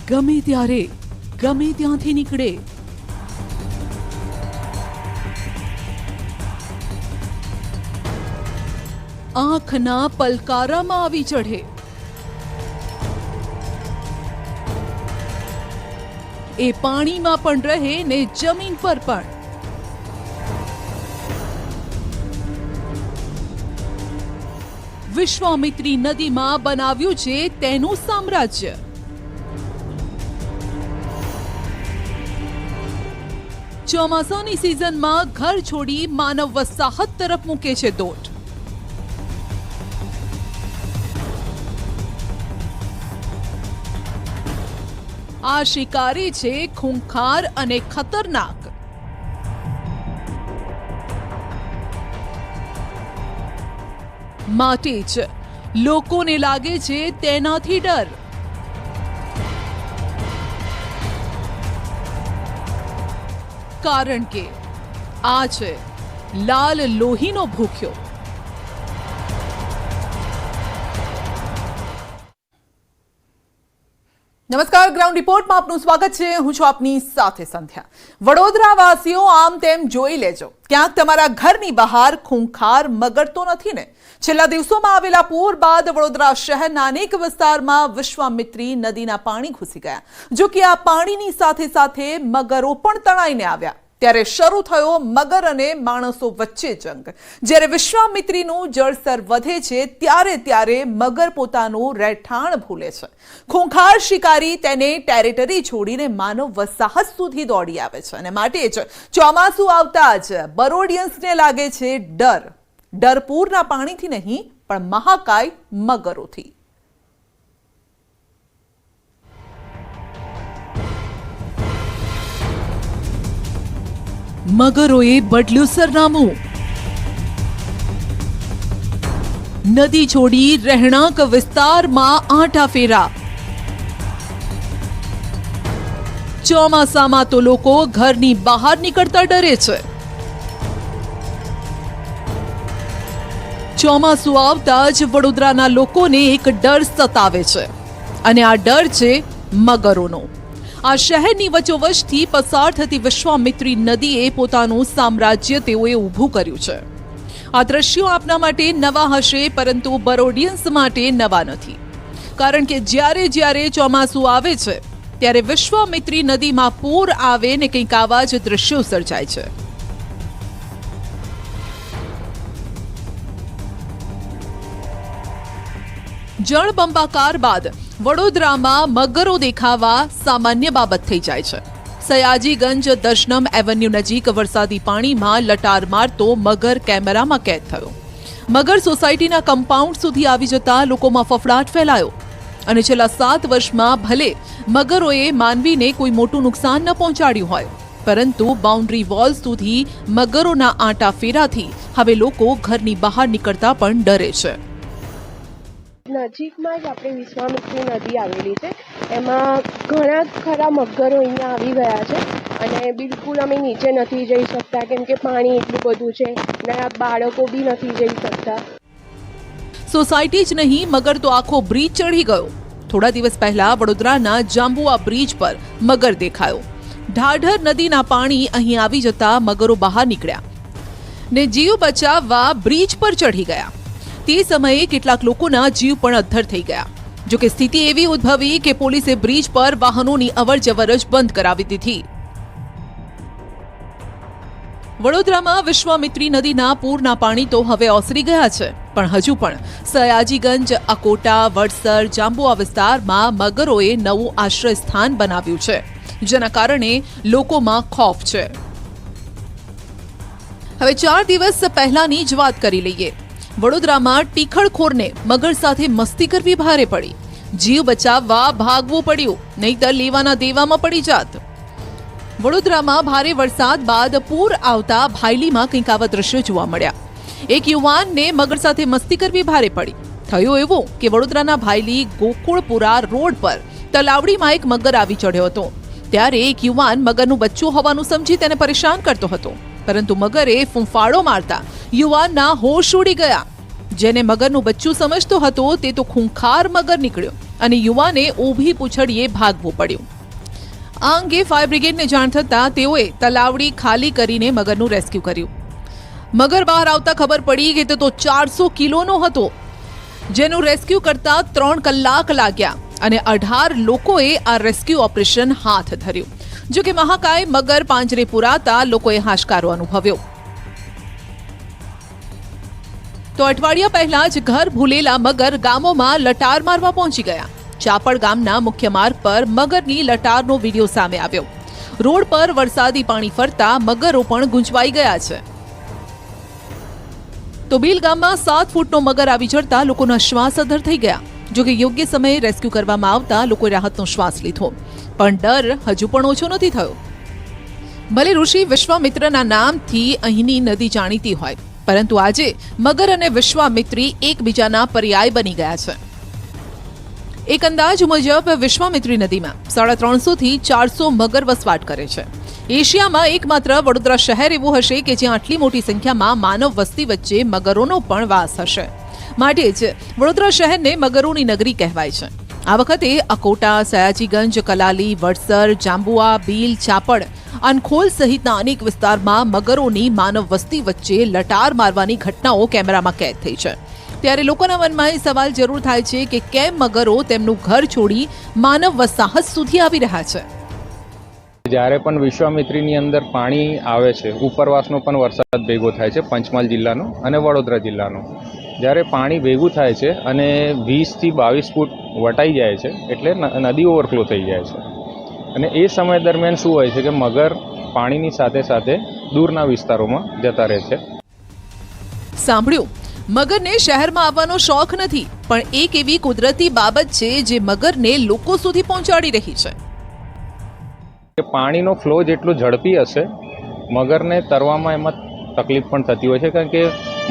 ગમે ત્યારે ગમે ત્યાંથી નીકળે, આંખના પલકારામાં આવી ચઢે, એ પાણીમાં પણ રહે ને જમીન પર પણ. વિશ્વામિત્રી નદીમાં બનાવ્યું છે તેનું સામ્રાજ્ય. ચોમાસાની સિઝનમાં ઘર છોડી માનવ વસાહત તરફ મૂકે છે દોટ. આ શિકારી છે ખૂંખાર અને ખતરનાક. માટે જ લોકોને લાગે છે તેનાથી ડર. કારણ કે આ છે લાલ લોહીનો ભૂખ્યો. નમસ્કાર, ગ્રાઉન્ડ રિપોર્ટમાં આપનું સ્વાગત છે. હું છું આપની સાથે સંધ્યા. વડોદરા વાસીઓ આમ તેમ જોઈ લેજો, ક્યાંક તમારા ઘરની બહાર ખૂંખાર મગર તો નથી ને? છેલ્લા દિવસોમાં આવેલા પૂર બાદ વડોદરા શહેરના અનેક વિસ્તારમાં વિશ્વામિત્રી નદીના પાણી ઘૂસી ગયા. જો કે આ પાણીની સાથે સાથે મગરો પણ તણાઈને આવ્યા. ત્યારે શરૂ થયો મગર અને માણસો વચ્ચે જંગ. જ્યારે વિશ્વામિત્રીનું જળસ્તર વધે છે ત્યારે મગર પોતાનું રહેઠાણ ભૂલે છે. ખૂંખાર શિકારી તેને ટેરેટરી છોડીને માનવ વસાહત સુધી દોડી આવે છે. અને માટે જ ચોમાસું આવતા જ બરોડિયન્સને લાગે છે ડર. ડર પૂરના પાણીથી નહીં, પણ મહાકાય મગરોથી. મગરોએ બદલ્યું સરનામું. નદી છોડી રહેણાંક વિસ્તારમાં આંટા ફેરા. ચોમાસામાં તો લોકો ઘરની બહાર નીકળતા ડરે છે. ચોમાસું આવતા જ વડોદરાના લોકોને એક ડર સતાવે છે, અને આ ડર છે મગરોનો. આ શહેરની વચ્ચોવચથી પસાર થતી વિશ્વામિત્રી નદીએ પોતાનું સામ્રાજ્ય તેઓએ ઊભું કર્યું છે. આ દ્રશ્યો આપના માટે નવા હશે, પરંતુ બરોડિયન્સ માટે નવા નથી. કારણ કે જ્યારે ચોમાસું આવે છે ત્યારે વિશ્વામિત્રી નદીમાં પૂર આવે ને કંઈક આવા જ દ્રશ્યો સર્જાય છે. જળબંબાકાર બાદ વડોદરામાં મગરો દેખાવા સામાન્ય બાબત થઈ જાય છે. સયાજીગંજ દર્શનમ એવન્યુ નજીક વરસાદી પાણીમાં લટાર મારતો મગર કેમેરામાં કેદ થયો. મગર સોસાયટીના કમ્પાઉન્ડ સુધી આવી જતા લોકોમાં ફફડાટ ફેલાયો. અને છેલ્લા 7 વર્ષમાં ભલે મગરોએ માનવીને કોઈ મોટું નુકસાન ન પહોંચાડ્યું હોય, પરંતુ બાઉન્ડ્રી વોલ સુધી મગરોના આંટા ફેરાથી હવે લોકો ઘરની બહાર નીકળતા પણ ડરે છે. નજીકમાં જ આપણે વિશ્વામિત્રી નદી આવેલી છે. એમાં ઘણા ખરા મગરો અહીંયા આવી ગયા છે, અને બિલકુલ અમે નીચે નથી જઈ શકતા કેમ કે પાણી એટલું બધું છે, ને બાળકો બી નથી જઈ શકતા. સોસાયટી જ નહીં, મગર તો આખો બ્રિજ ચઢી ગયો. થોડા દિવસ પહેલા વડોદરાના જાંબુઆ બ્રિજ પર મગર દેખાયો. ઢાઢર નદીના પાણી અહીં આવી જતા મગરો બહાર નીકળ્યા ને જીવ બચાવવા બ્રિજ પર ચઢી ગયા. તે સમયે કેટલાક લોકોના જીવ પણ અદ્ધર થઈ ગયા. જો કે સ્થિતિ એવી ઉદ્ભવી કે પોલીસે બ્રિજ પર વાહનોની અવરજવર જ બંધ કરાવી દીધી. વડોદરામાં વિશ્વામિત્રી નદીના પૂરના પાણી તો હવે ઓસરી ગયા છે, પણ હજુ પણ સયાજીગંજ, અકોટા, વડસર, જાંબુઆ વિસ્તારમાં મગરોએ નવું આશ્રય સ્થાન બનાવ્યું છે, જેના કારણે લોકોમાં ખોફ છે. હવે 4 દિવસ પહેલાની જ વાત કરી લઈએ. વડોદરામાં ટીખળખોરને મગર સાથે મસ્તી કરવી ભારે પડી. જીવ બચાવવા ભાગવું પડ્યું, નહીંતર લેવાના દેવામાં પડી જાત. વડોદરામાં ભારે વરસાદ બાદ પૂર આવતા ભાયલીમાં કંઈક આવા દ્રશ્યો જોવા મળ્યા. એક યુવાનને મગર સાથે મસ્તી કરવી ભારે પડી. થયું એવું કે વડોદરાના ભાયલી ગોકુળપુરા રોડ પર તલાવડીમાં એક મગર આવી ચડ્યો હતો. ત્યારે એક યુવાન મગરનું બચ્ચું હોવાનું સમજી તેને પરેશાન કરતો હતો, પરંતુ મગરે ફૂંફાડો મારતા યુવાનના હોશ ઉડી ગયા. જેને મગરનું બચ્ચું સમજતો હતો તે તો ખૂંખાર મગર નીકળ્યો. અને યુવાને ઊભી પૂંછડીએ ભાગવું પડ્યું. આ અંગે ફાયર બ્રિગેડને જાણ થતાં તેઓએ તલાવડી ખાલી કરીને મગરનું રેસ્ક્યુ કર્યું. મગર બહાર આવતા ખબર પડી કે તે તો 400 કિલોનો હતો, જેનું રેસ્ક્યુ કરતા 3 કલાક લાગ્યા અને 18 લોકોએ આ રેસ્ક્યુ ઓપરેશન હાથ ધર્યું. જો કે મહાકાય મગર પાંજરે પુરાતા લોકોએ હાશકારો અનુભવ્યો. તો અઠવાડિયા પહેલા જ ઘર ભૂલેલા મગર ગામોમાં લટાર મારવા પહોંચી ગયા. ચાપડ ગામના મુખ્ય માર્ગ પર મગરની લટારનો વિડીયો સામે આવ્યો. રોડ પર વરસાદી પાણી ફરતા મગરો પણ ગુંચવાઈ ગયા છે. તો બીલ ગામમાં 7 ફૂટનો મગર આવી ચડતા લોકોના શ્વાસ અધ્ધર થઈ ગયા. જો કે યોગ્ય સમયે રેસ્ક્યુ કરવામાં આવતા લોકોએ રાહતનો શ્વાસ લીધો, પણ ડર હજુ પણ ઓછો નથી થયો. ભલે ઋષિ વિશ્વામિત્રના નામથી અહીંની નદી જાણીતી હોય, પરંતુ આજે મગર અને વિશ્વામિત્રી એકબીજાના પર્યાય બની ગયા છે. એક અંદાજ મુજબ વિશ્વામિત્રી નદીમાં 350 થી 400 મગર વસવાટ કરે છે. એશિયામાં એકમાત્ર વડોદરા શહેર એવું હશે કે જ્યાં આટલી મોટી સંખ્યામાં માનવ વસ્તી વચ્ચે મગરોનો પણ વાસ હશે. માટે જ વડોદરા શહેરને મગરોની નગરી કહેવાય છે. આ વખતે અકોટા, સયાજીગંજ, કલાલી, વડસર, જાંબુઆ, બીલ, ચાપડ, અનખોલ સહિતના અનેક વિસ્તારમાં મગરોની માનવ વસ્તી વચ્ચે લટાર મારવાની ઘટનાઓ કેમેરામાં કેદ થઈ છે. ત્યારે લોકોના મનમાં એ સવાલ જરૂર થાય છે કે કેમ મગરો તેમનું ઘર છોડી માનવ વસાહત સુધી આવી રહ્યા છે. જ્યારે પણ વિશ્વામિત્રીની અંદર પાણી આવે છે, ઉપરવાસનો પણ વરસાદ ભેગો થાય છે, પંચમહાલ જિલ્લાનો અને વડોદરા જિલ્લાનો. જ્યારે પાણી ભેગું થાય છે અને 20 થી 22 ફૂટ વટાઈ જાય છે, એટલે નદી ઓવરફ્લો થઈ જાય છે. અને એ સમય દરમિયાન શું હોય છે કે મગર પાણીની સાથે સાથે દૂરના વિસ્તારોમાં જતા રહે છે. સાંભળ્યું, મગરને શહેરમાં આવવાનો શોખ નથી, પણ એક એવી કુદરતી બાબત છે જે મગરને લોકો સુધી પહોંચાડી રહી છે. પાણીનો ફ્લો જેટલો ઝડપી હશે, મગરને તરવામાં એમાં તકલીફ પણ થતી હોય છે, કારણ કે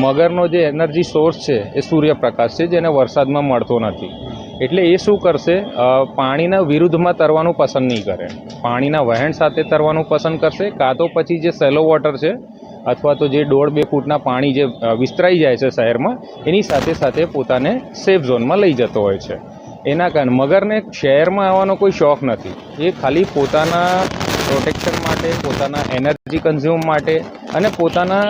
મગરનો જે એનર્જી સોર્સ છે એ સૂર્યપ્રકાશ છે, જેને વરસાદમાં મળતો નથી. એટલે એ શું કરશે, પાણીના વિરુદ્ધમાં તરવાનું પસંદ નહીં કરે, પાણીના વહેણ સાથે તરવાનું પસંદ કરશે. કાં તો પછી જે સેલો વોટર છે અથવા તો જે 1.5-2 ફૂટના પાણી જે વિસ્તરાઈ જાય છે શહેરમાં, એની સાથે સાથે પોતાને સેફ ઝોનમાં લઈ જતો હોય છે. એના કારણે મગરને શહેરમાં આવવાનો કોઈ શોખ નથી. એ ખાલી પોતાના પ્રોટેક્શન માટે, પોતાના એનર્જી કન્ઝ્યુમ માટે અને પોતાના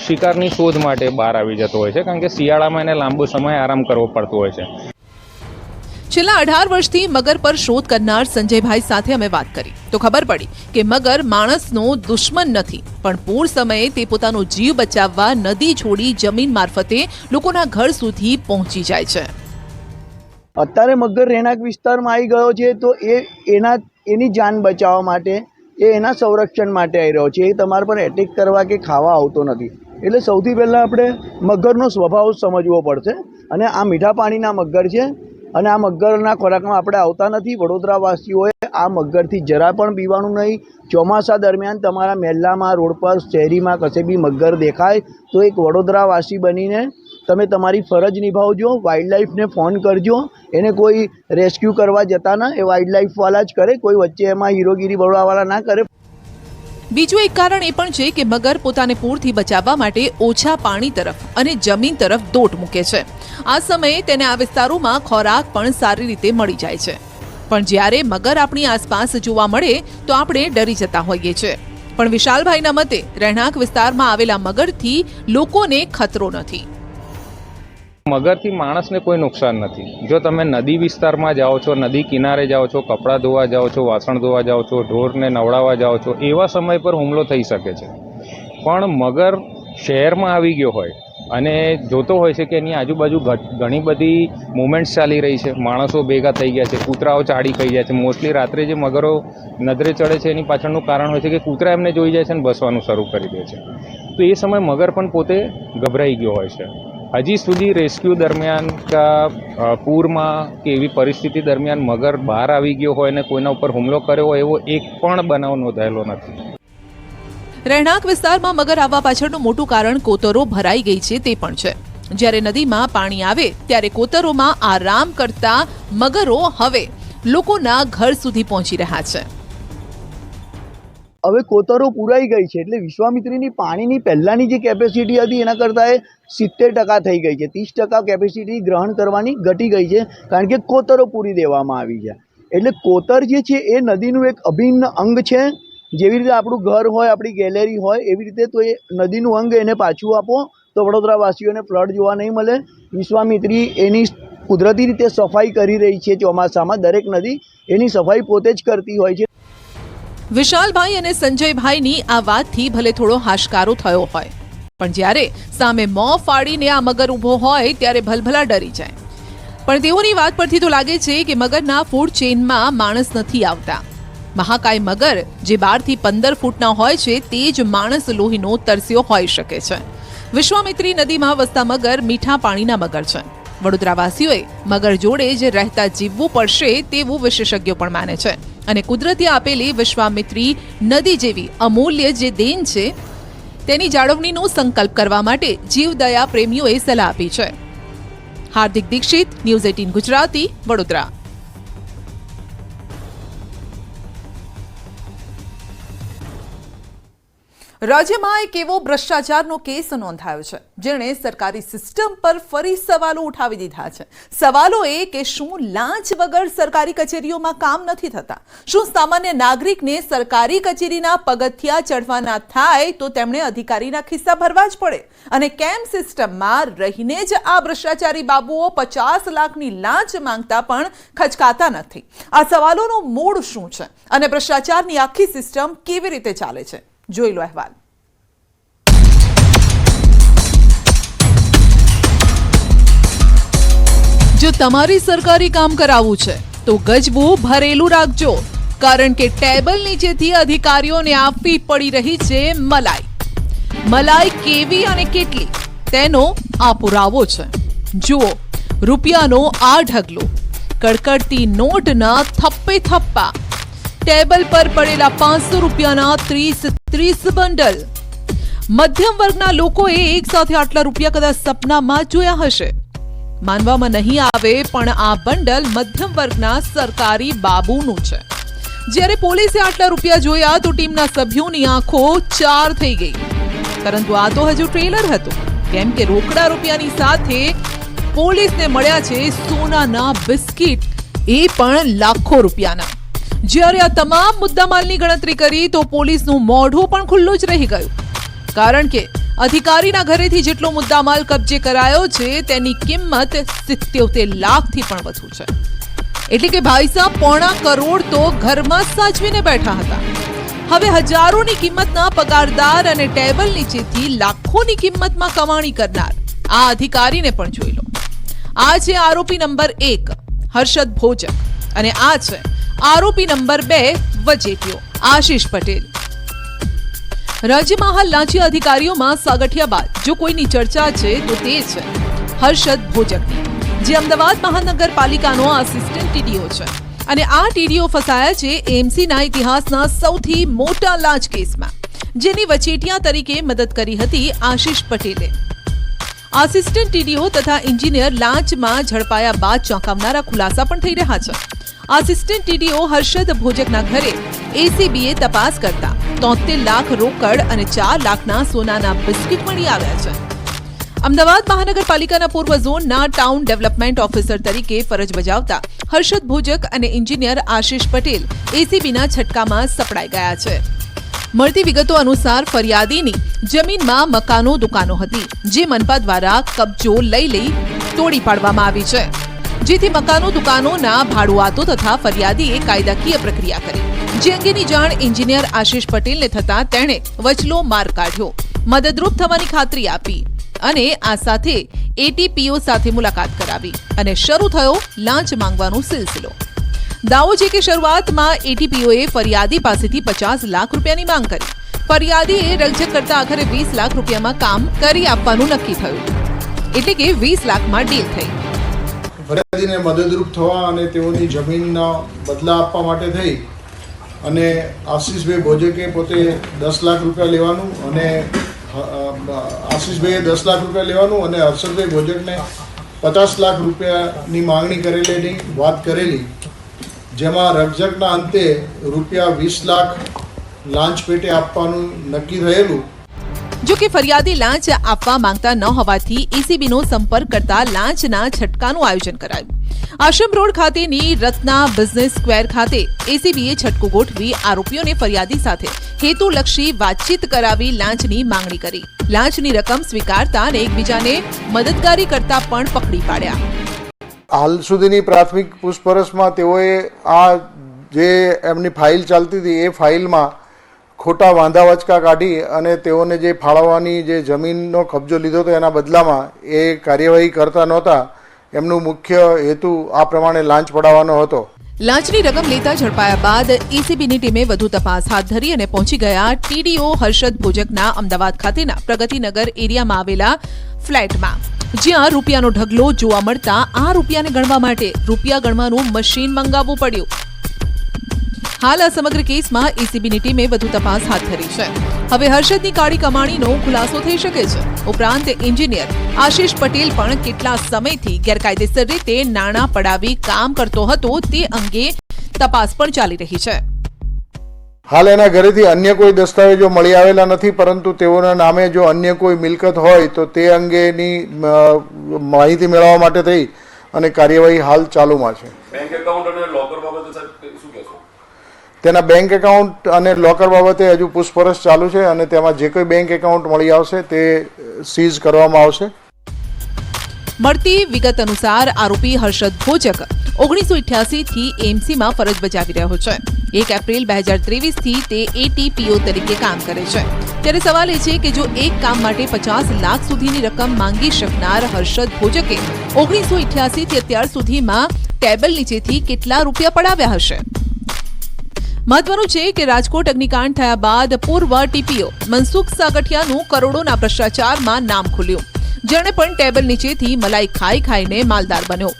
શિકારની શોધ માટે બહાર આવી જતો હોય છે, કારણ કે શિયાળામાં એને લાંબો સમય આરામ કરવો પડતો હોય છે. છેલ્લા 18 વર્ષથી મગર પર શોધ કરનાર સંજયભાઈ સાથે અમે વાત કરી તો ખબર પડી કે મગર માણસનો દુશ્મન નથી, પણ પૂર સમયે તે પોતાનો જીવ બચાવવા નદી છોડી જમીન મારફતે લોકોના ઘર સુધી પહોંચી જાય છે. અત્યારે મગર રહેણાંક વિસ્તારમાં આવી ગયો છે, તો એની જાન બચાવવા માટે, એના સંરક્ષણ માટે આવી રહ્યો છે. એ તમારા પર એટેક કરવા કે ખાવા આવતો નથી. એટલે સૌથી પહેલાં આપણે મગરનો સ્વભાવ સમજવો પડશે. અને આ મીઠા પાણીના મગર છે અને આ મગરના ખોરાકમાં આપણે આવતા નથી. વડોદરાવાસીઓએ આ મગરથી જરા પણ પીવાનું નહીં. ચોમાસા દરમિયાન તમારા મહેલામાં, રોડ પર, શહેરીમાં કશે બી મગર દેખાય તો એક વડોદરાવાસી બનીને તમે તમારી ફરજ નિભાવજો. વાઇલ્ડલાઇફને ફોન કરજો. એને કોઈ રેસ્ક્યુ કરવા જતા ના, એ વાઇલ્ડલાઇફવાળા જ કરે, કોઈ વચ્ચે એમાં હીરોગીરી બળવાવાળા ના કરે. બીજું એક કારણ એ પણ છે કે મગર પોતાને પૂરથી બચાવવા માટે ઓછા પાણી તરફ અને જમીન તરફ દોટ મૂકે છે. આ સમયે તેને આ વિસ્તારોમાં ખોરાક પણ સારી રીતે મળી જાય છે. પણ જ્યારે મગર આપણી આસપાસ જોવા મળે તો આપણે ડરી જતા હોઈએ છીએ. પણ વિશાલભાઈના મતે રહેણાંક વિસ્તારમાં આવેલા મગરથી લોકોને ખતરો નથી. મગરથી માણસને કોઈ નુકસાન નથી. જો તમે નદી વિસ્તારમાં જાઓ છો, નદી કિનારે જાઓ છો, કપડાં ધોવા જાઓ છો, વાસણ ધોવા જાઓ છો, ઢોરને નવડાવવા જાઓ છો, એવા સમય પર હુમલો થઈ શકે છે. પણ મગર શહેરમાં આવી ગયો હોય અને જોતો હોય છે કે એની આજુબાજુ ઘણી બધી મુવમેન્ટ્સ ચાલી રહી છે, માણસો ભેગા થઈ ગયા છે, કૂતરાઓ ચાડી ખાઈ જાય છે. મોસ્ટલી રાત્રે જે મગરો નજરે ચડે છે એની પાછળનું કારણ હોય છે કે કૂતરા એમને જોઈ જાય છે અને ભસવાનું શરૂ કરી દે છે. તો એ સમયે મગર પણ પોતે ગભરાઈ ગયો હોય છે. હજી સુધી રેસ્ક્યુ દરમિયાન પૂરમાં કે એવી પરિસ્થિતિ દરમિયાન મગર બહાર આવી ગયો હોય અને કોઈના ઉપર હુમલો કર્યો હોય એવો એક પણ બનાવ નોંધાયેલો નથી. રહેણાંક વિસ્તારમાં મગર આવવા પાછળનું મોટું કારણ કોતરો ભરાઈ ગઈ છે તે પણ છે. જ્યારે નદીમાં પાણી આવે ત્યારે કોતરોમાં આરામ કરતા મગરો હવે લોકોના ઘર સુધી પહોંચી રહ્યા છે. હવે કોતરો પૂરાઈ ગઈ છે, એટલે વિશ્વામિત્રીની પાણીની પહેલાંની જે કેપેસિટી હતી એના કરતાં એ 70% થઈ ગઈ છે. 30% કેપેસિટી ગ્રહણ કરવાની ઘટી ગઈ છે, કારણ કે કોતરો પૂરી દેવામાં આવી છે. એટલે કોતર જે છે એ નદીનું એક અભિન્ન અંગ છે. જેવી રીતે આપણું ઘર હોય, આપણી ગેલેરી હોય, એવી રીતે તો એ નદીનું અંગ એને પાછું આપો તો વડોદરાવાસીઓને ફ્લડ જોવા નહીં મળે. વિશ્વામિત્રી એની કુદરતી રીતે સફાઈ કરી રહી છે. ચોમાસામાં દરેક નદી એની સફાઈ પોતે જ કરતી હોય છે. વિશાલભાઈ અને સંજયભાઈની આ વાતથી ભલે થોડો હાશકારો થયો હોય, પણ જ્યારે સામે મોં ફાડીને આ મગર ઊભો હોય ત્યારે ભલભલા ડરી જાય. પણ તેઓની વાત પરથી તો લાગે છે કે મગરના ફૂડ ચેઇનમાં માણસ નથી આવતા. મહાકાય મગર જે 12 થી 15 ફૂટના હોય છે તે જ માણસ લોહીનો તરસ્યો હોઈ શકે છે. વિશ્વામિત્રી નદીમાં વસતા મગર મીઠા પાણીના મગર છે. વડોદરાવાસીઓએ મગર જોડે જ રહેતા જીવવું પડશે તેવું વિશેષજ્ઞો પણ માને છે. અને કુદરતે આપેલી વિશ્વામિત્રી નદી જેવી અમૂલ્ય જે દેન છે તેની જાળવણીનો સંકલ્પ કરવા માટે જીવદયા પ્રેમીઓએ સલાહ આપી છે. હાર્દિક દીક્ષિત, ન્યૂઝ 18 ગુજરાતી, વડોદરા. રાજ્યમાં એક એવો ભ્રષ્ટાચારનો કેસ નોંધાયો છે જેણે સરકારી સિસ્ટમ પર ફરી સવાલો ઉઠાવી દીધા છે. સવાલો એ કે શું લાંચ વગર સરકારી કચેરીઓમાં કામ નથી થતા? શું સામાન્ય નાગરિકને સરકારી કચેરીના પગથિયા ચડવાના થાય તો તેમણે અધિકારીના ખિસ્સા ભરવા જ પડે? અને કેમ સિસ્ટમમાં રહીને જ આ ભ્રષ્ટાચારી બાબુઓ 50 લાખની લાંચ માંગતા પણ ખચકાતા નથી? આ સવાલોનું મૂળ શું છે અને ભ્રષ્ટાચારની આખી સિસ્ટમ કેવી રીતે ચાલે છે? જોઈ લો અહેવાલ. જો તમારી સરકારી કામ કરાવવું છે તો ગજવું ભરેલું રાખજો, કારણ કે ટેબલ નીચેથી અધિકારીઓને આપવી પડી રહી છે મલાઈ. મલાઈ કેવી અને કેટલી તેનો આ પુરાવો છે. જુઓ, રૂપિયાનો આ ઢગલો, કડકડતી નોટના થપ્પે થપ્પા, ટેબલ પર પડેલા 500 રૂપિયાના 30 બંડલ. મધ્યમ વર્ગના લોકોએ એક સાથે આટલા રૂપિયા કદાચ સપનામાં જોયા હશે. માનવામાં નહીં આવે પણ આ બંડલ મધ્યમ વર્ગના સરકારી બાબુનું છે. જ્યારે પોલીસે આટલા રૂપિયા જોયા તો ટીમના સભ્યોની આંખો 4 થઈ ગઈ. પરંતુ આ તો હજુ ટ્રેલર હતું, કેમ કે રોકડા રૂપિયાની સાથે પોલીસને મળ્યા છે સોનાના બિસ્કિટ, એ પણ લાખો રૂપિયાના. જ્યારે આ તમામ મુદ્દામાલની ગણતરી કરી તો પોલીસનું મોઢું પણ ખુલ્લું જ રહી ગયું, કારણ કે અધિકારીના ઘરેથી જેટલો મુદ્દામાલ કબજે કરાયો છે તેની કિંમત 77 લાખથી પણ વધુ છે. એટલે કે ભાઈ સાહેબ 1.25 કરોડ તો ઘરમાં સાચવીને બેઠા હતા. હવે હજારોની કિંમતના પગારદાર અને ટેબલ નીચેથી લાખોની કિંમતમાં કમાણી કરનાર આ અધિકારીને પણ જોઈ લો. આ છે આરોપી નંબર 1 હર્ષદ ભોજક, અને આ છે આરોપી નંબર 2 વચેટિયો આશિષ પટેલ. રાજ્યમાં હાલ લાંચી અધિકારીઓમાં સાગઠિયા બાદ જો કોઈની ચર્ચા છે તો તે છે હર્ષદ ભોજકની, જે અમદાવાદ મહાનગરપાલિકાનો આસિસ્ટન્ટ ટીડીઓ છે. અને આ ટીડીઓ ફસાયા છે એએમસીના ઇતિહાસના સૌથી મોટા લાંચ કેસમાં, જેની વચેટિયા તરીકે મદદ કરી હતી આશિષ પટેલે. આસિસ્ટન્ટ ટીડીઓ તથા એન્જિનિયર લાંચમાં ઝડપાયા બાદ ચોંકાવનારા ખુલાસા પણ થઈ રહ્યા છે. આસિસ્ટન્ટ ટીડીઓ હર્ષદ ભોજકના ઘરે એસીબીએ તપાસ કરતા 73 લાખ રોકડ અને 4 લાખના સોનાના બિસ્કિટ મળી આવ્યા છે. અમદાવાદ મહાનગરપાલિકાના પૂર્વ ઝોનના ટાઉન ડેવલપમેન્ટ ઓફિસર તરીકે ફરજ બજાવતા હર્ષદ ભોજક અને એન્જિનિયર આશિષ પટેલ એસીબીના છટકામાં સપડાઈ ગયા છે. મળતી વિગતો અનુસાર ફરિયાદીની જમીનમાં મકાનો દુકાનો હતી, જે મનપા દ્વારા કબજો લઈ તોડી પાડવામાં આવી છે. જેથી મકાનો દુકાનોના ભાડુઆતો તથા ફરિયાદીએ કાયદાકીય પ્રક્રિયા કરી, જે અંગેની જાણ એન્જિનિયર આશિષ પટેલને થતા તેણે વચલો માર્ગ કાઢ્યો, મદદરૂપ થવાની ખાતરી આપી અને આ સાથે એટીપીઓ સાથે મુલાકાત કરાવી અને શરૂ થયો લાંચ માંગવાનો સિલસિલો. દાવો છે કે શરૂઆતમાં એટીપીઓએ ફરિયાદી પાસેથી 50 લાખ રૂપિયાની માંગ કરી. ફરિયાદીએ રકઝક કરતા આખરે 20 લાખ રૂપિયામાં કામ કરી આપવાનું નક્કી થયું, એટલે કે 20 લાખમાં ડીલ થઈ. ફરિયાદીને મદદરૂપ થવા અને તેઓની જમીનના બદલા આપવા માટે થઈ અને આશિષભાઈ ભોજકે પોતે 10 લાખ રૂપિયા લેવાનું અને આશિષભાઈએ 10 લાખ રૂપિયા લેવાનું અને હર્ષદભાઈ ભોજકને 50 લાખ રૂપિયાની માંગણી કરેલીની વાત કરેલી, જેમાં રકઝકના અંતે રૂપિયા 20 લાખ લાંચ પેટે આપવાનું નક્કી થયેલું. જો કે ફરિયાદી લાંચ આપવા માંગતા ન હોવાથી એસીબીનો સંપર્ક કરતા લાંચના છટકાનું આયોજન કરાયું। આશ્રમ રોડ ખાતેની રત્ના બિઝનેસ સ્ક્વેર ખાતે એસીબીએ છટકું ગોઠવી આરોપીઓને ફરિયાદી સાથે હેતુલક્ષી વાતચીત કરાવી લાંચની માંગણી કરી। લાંચની રકમ સ્વીકારતા અને એકબીજાને મદદગારી કરતા પણ પકડી પાડ્યા। હાલ સુધીની પ્રાથમિક પૂછપરછમાં તેઓએ આ જે એમની ફાઇલ ચાલતી હતી એ ફાઇલમાં ખોટા વાંધા વચકા કાઢી અને તેઓને જે ફાળવવાની જે જમીનનો કબજો લીધો હતો એના બદલામાં એ કાર્યવાહી કરતા નહોતા। એમનું મુખ્ય હેતુ આ પ્રમાણે લાંચ પડાવવાનો હતો। લાંચની રકમ લેતા ઝડપાયા બાદ એસીબીની ટીમે વધુ તપાસ હાથ ધરી અને પહોંચી ગયા ટીડીઓ હર્ષદ ભોજકના અમદાવાદ ખાતેના પ્રગતિનગર એરિયામાં આવેલા ફ્લેટમાં, જ્યાં રૂપિયાનો ઢગલો જોવા મળતા આ રૂપિયાને ગણવા માટે રૂપિયા ગણવાનું મશીન મંગાવવું પડ્યું। હાલ આ સમગ્ર કેસમાં એસીબીની ટીમે વધુ તપાસ હાથ ધરી છે। હવે હર્ષદની કાળી કમાણીનો ખુલાસો થઈ શકે છે। ઉપરાંત એન્જિનિયર આશિષ પટેલ પણ કેટલા સમયથી ગેરકાયદેસર રીતે નાણાં પડાવી કામ કરતો હતો તે અંગે તપાસ પણ ચાલી રહી છે। હાલ એના ઘરેથી અન્ય કોઈ દસ્તાવેજો મળી આવેલા નથી, પરંતુ તેઓના નામે જો અન્ય કોઈ મિલકત હોય તો તે અંગેની માહિતી મેળવવા માટે થઈ અને કાર્યવાહી હાલ ચાલુમાં છે। બેંક એકાઉન્ટ અને લોકર બાબતે સાહેબ શું કહેશો? તેના બેંક એકાઉન્ટ અને લોકર બાબતે હજુ પૂછપરછ ચાલુ છે અને તેમાં જે કોઈ બેંક એકાઉન્ટ મળી આવશે તે સીઝ કરવામાં આવશે। મળતી વિગત અનુસાર આરોપી હર્ષદ ભોજક 1988 થી એમસીમાં ફરજ બજાવી રહ્યો છે। 1 એપ્રિલ 2023 થી તે એટીપીઓ તરીકે કામ કરે છે। ત્યારે સવાલ એ છે કે જો એક કામ માટે 50 લાખ સુધીની રકમ માંગી શકનાર હર્ષદ ભોજકે 1988 થી અત્યાર સુધીમાં ટેબલ નીચેથી કેટલા રૂપિયા પડાવ્યા હશે? મહત્વનું છે કે રાજકોટ અગ્નિકાંડ થયા બાદ પૂર્વ ટીપીઓ મનસુખ સાગઠિયાનું કરોડોના ભ્રષ્ટાચારમાં નામ ખુલ્યું, જેણે પણ ટેબલ નીચેથી મલાઈ ખાઈને માલદાર બન્યો।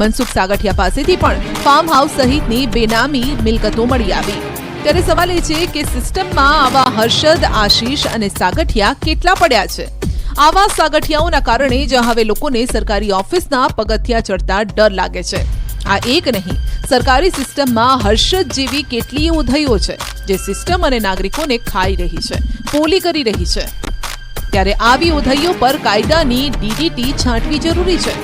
મનસુખ સાગઠિયા પાસેથી પણ ફાર્મ હાઉસ સહિતની બેનામી મિલકતો મળી આવી। ત્યારે સવાલ એ છે કે સિસ્ટમમાં આવા હર્ષદ, આશીષ અને સાગઠિયા કેટલા પડ્યા છે? આવા સાગઠિયાઓના કારણે જ હવે લોકોને સરકારી ઓફિસના પગથિયા ચડતા ડર લાગે છે। આ એક નહીં, સરકારી સિસ્ટમમાં હર્ષદ જેવી કેટલીય ઉધઈઓ છે જે સિસ્ટમ અને નાગરિકોને ખાઈ રહી છે, પોલી કરી રહી છે। ત્યારે આવી ઉધઈઓ પર કાયદાની ડીડીટી છાંટવી જરૂરી છે।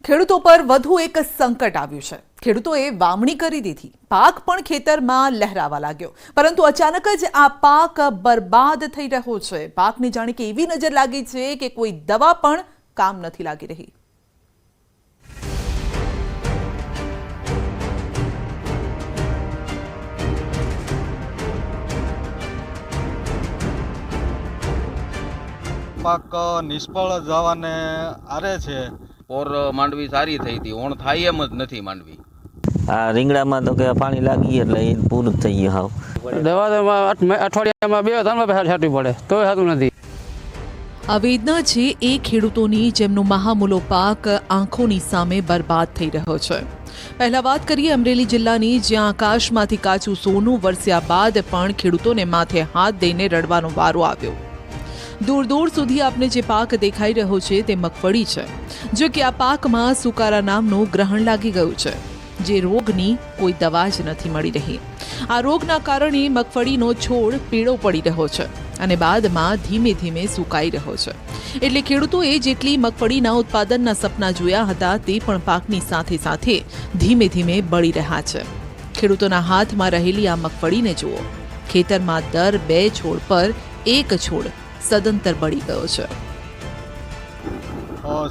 ખેડૂતો પર વધુ એક સંકટ આવ્યું છે। ખેડૂતોએ વાવણી કરી દીધી, પાક પણ ખેતરમાં લહેરાવા લાગ્યો, પરંતુ અચાનક જ આ પાક બરબાદ થઈ રહ્યો છે। પાકને જાણે કે એવી નજર લાગી છે કે કોઈ દવા પણ કામ નથી લાગી રહી। પાક નિષ્ફળ જવાને આરે છે। પોર માંડવી સારી થઈ હતી, ઓણ થાય એમ જ નથી માંડવી। આ રીંગણામાં તો કે પાણી લાગી એટલે એ પૂરું થઈ ગયું। હાવ દવા તો અઠવાડિયામાં 2-3 વખત છાંટવી પડે તોય થતું નથી। આ વેદના છે એ ખેડૂતોની જેમનો મહામૂલો પાક આંખોની સામે બરબાદ થઈ રહ્યો છે। પહેલા વાત કરીએ અમરેલી જિલ્લાની, જ્યાં આકાશમાંથી કાચું સોનું વરસ્યા બાદ પણ ખેડૂતોને માથે હાથ દઈને રડવાનો વારો આવ્યો। દૂર દૂર સુધી આપને જે પાક દેખાઈ રહ્યો છે તે મગફળી છે। જો કે આ પાકમાં સુકારા નામનું ગ્રહણ લાગી ગયું છે, જે રોગની કોઈ દવા જ નથી મળી રહી। આ રોગના કારણે મગફળીનો છોડ પીળો પડી રહ્યો છે અને બાદમાં ધીમે ધીમે સુકાઈ રહ્યો છે। એટલે ખેડૂતોએ જેટલી મગફળીના ઉત્પાદનના સપના જોયા હતા તે પણ પાકની સાથે સાથે ધીમે ધીમે બળી રહ્યા છે। ખેડૂતોના હાથમાં રહેલી આ મગફળીને જુઓ, ખેતરમાં દર 2 છોડ પર એક છોડ સદંતર બળી ગયો છે।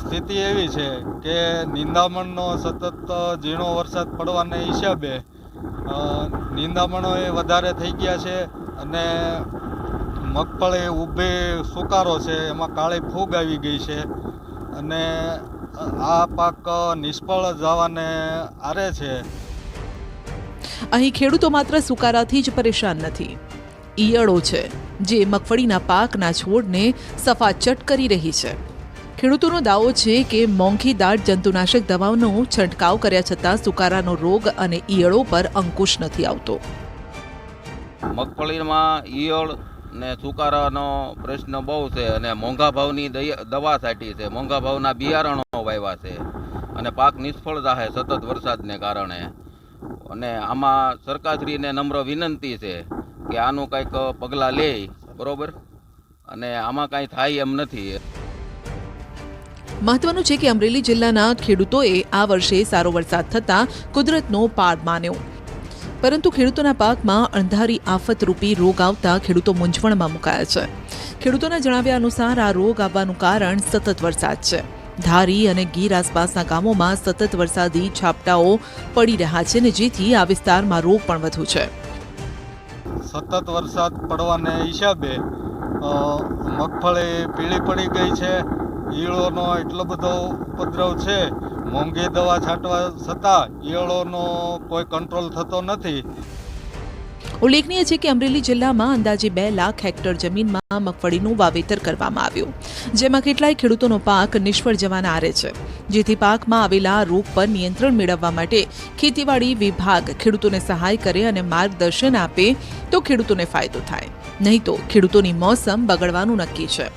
સ્થિતિ એવી છે કે નિંદામણનો સતત ઝીણો વરસાદ પડવાને હિસાબે નિંદામણો એ વધારે થઈ ગયા છે અને મગફળી ઊભી સુકારો છે, એમાં કાળી ફૂગ આવી ગઈ છે અને આ પાક નિષ્ફળ જવાને આરે છે। અહીં ખેડૂતો માત્ર સુકારાથી જ પરેશાન નથી, ઈયળો છે જે મગફળીના પાકના છોડને સફાચટ કરી રહી છે। ખેડૂતોનો દાવો છે કે મોંઘી દાટ જંતુનાશક દવાઓનો છંટકાવ કર્યા છતાં સુકારાનો રોગ અને ઈયળો પર અંકુશ નથી આવતો। મગફળીમાં ઈયળ ને સુકારાનો પ્રશ્ન બહુ છે અને મોંઘા ભાવની દવા છાંટી છે, મોંઘા ભાવના બિયારણો વાવ્યા છે અને પાક નિષ્ફળ જાય સતત વરસાદને કારણે। અને આમાં સરકારશ્રીને નમ્ર વિનંતી છે કે આનું કંઈક પગલાં લે, બરોબર, અને આમાં કાંઈ થાય એમ નથી. મહત્વનું છે કે અમરેલી જિલ્લાના ખેડૂતોએ આ વર્ષે સારો વરસાદ થતાં કુદરતનો પાડ માન્યો, પરંતુ ખેડૂતોના પાકમાં અણધારી આફતરૂપી રોગ આવતા ખેડૂતો મૂંઝવણમાં મુકાયા છે. ખેડૂતોના જણાવ્યા અનુસાર આ રોગ આવવાનું કારણ સતત વરસાદ છે. ધારી અને ગીર આસપાસના ગામોમાં સતત વરસાદી ઝાપટાઓ પડી રહ્યા છે, ને જેથી આ વિસ્તારમાં રોગ પણ વધુ છે. સતત વરસાદ પડવાને હિસાબે મગફળી પીળી પડી ગઈ છે. ઈયળોનો એટલો બધો ઉપદ્રવ છે. મોંઘી દવા છાંટવા છતાં ઈયળોનો કોઈ કંટ્રોલ થતો નથી. ઉલ્લેખનીય છે કે અમરેલી જિલ્લામાં અંદાજે 2 લાખ હેક્ટર જમીનમાં મગફળીનું વાવેતર કરવામાં આવ્યું, જેમાં કેટલાય ખેડૂતોનો પાક નિષ્ફળ જવાના આરે છે. જેથી પાકમાં આવેલા રોગ પર નિયંત્રણ મેળવવા માટે ખેતીવાડી વિભાગ ખેડૂતોને સહાય કરે અને માર્ગદર્શન આપે તો ખેડૂતોને ફાયદો થાય, નહીં તો ખેડૂતોની મોસમ બગડવાનું નક્કી છે.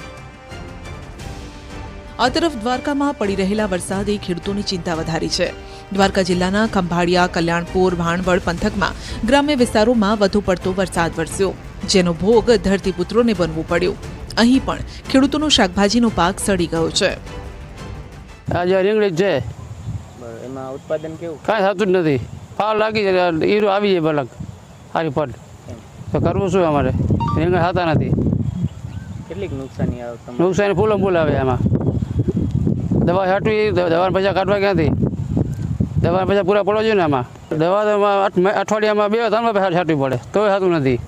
આ તરફ દ્વારકામાં પડી રહેલા વરસાદે ખેડૂતોની ચિંતા વધારી છે. દ્વારકા જિલ્લાના ખંભાળિયા, કલ્યાણપુર, ભાણવડ પંથકમાં ગ્રામ્ય વિસ્તારોમાં વધુ પડતો વરસાદ વરસ્યો, જેનો ભોગ ધરતીપુત્રોને બનવું પડ્યું. અહીં પણ ખેડૂતોનો શાકભાજીનો પાક સડી ગયો છે. આ જે રીંગણી છે એમાં ઉત્પાદન કેવું? કાંઈ થતું જ નથી. ફાવ લાગી જાય, હીરો આવી જાય બલક સારી પડ, તો કરવું શું અમારે? રીંગણ થતા નથી. કેટલીક નુકસાની આવે તમને? નુકસાની ફૂલો ફૂલ આવે. એમાં દવા છાંટવી, દવાના પૈસા કાઢવા ક્યાંથી? દવાના પૈસા પૂરા પડવા જોઈએ ને. આમાં દવા તો અઠવાડિયામાં 2-3 પૈસા છાંટવી પડે, તોય થતું નથી.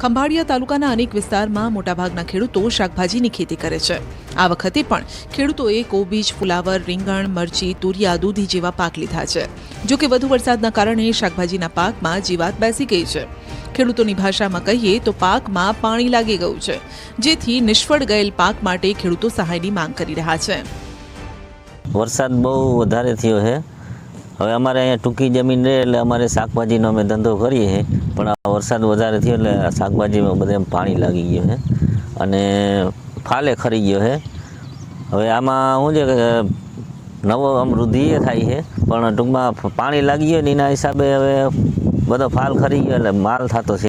ખંભાળિયા તાલુકાના અનેક વિસ્તારમાં મોટાભાગના ખેડૂતો શાકભાજીની ખેતી કરે છે. આ વખતે પણ ખેડૂતોએ કોબીજ, ફુલાવર, રીંગણ, મરચી, તુરિયા, દૂધી જેવા પાક લીધા છે. જો કે વધુ વરસાદના કારણે શાકભાજીના પાકમાં જીવાત બેસી ગઈ છે. ખેડૂતોની ભાષામાં કહીએ તો પાકમાં પાણી લાગી ગયું છે, જેથી નિષ્ફળ ગયેલ પાક માટે ખેડૂતો સહાયની માંગ કરી રહ્યા છે. વરસાદ બહુ વધારે થયો છે. હવે અમારે અહીંયા ટૂંકી જમીન રહે એટલે અમારે શાકભાજીનો અમે ધંધો કરીએ છીએ, પણ આ વરસાદ વધારે થયો એટલે શાકભાજીમાં બધે પાણી લાગી ગયું છે અને ફાલે ખરી ગયો છે. હવે આમાં શું છે કે નવો આમ વૃદ્ધિ એ થાય છે, પણ ટૂંકમાં પાણી લાગી ગયું ને એના હિસાબે હવે બધો ફાલ ખરી ગયો એટલે માલ થતો છે.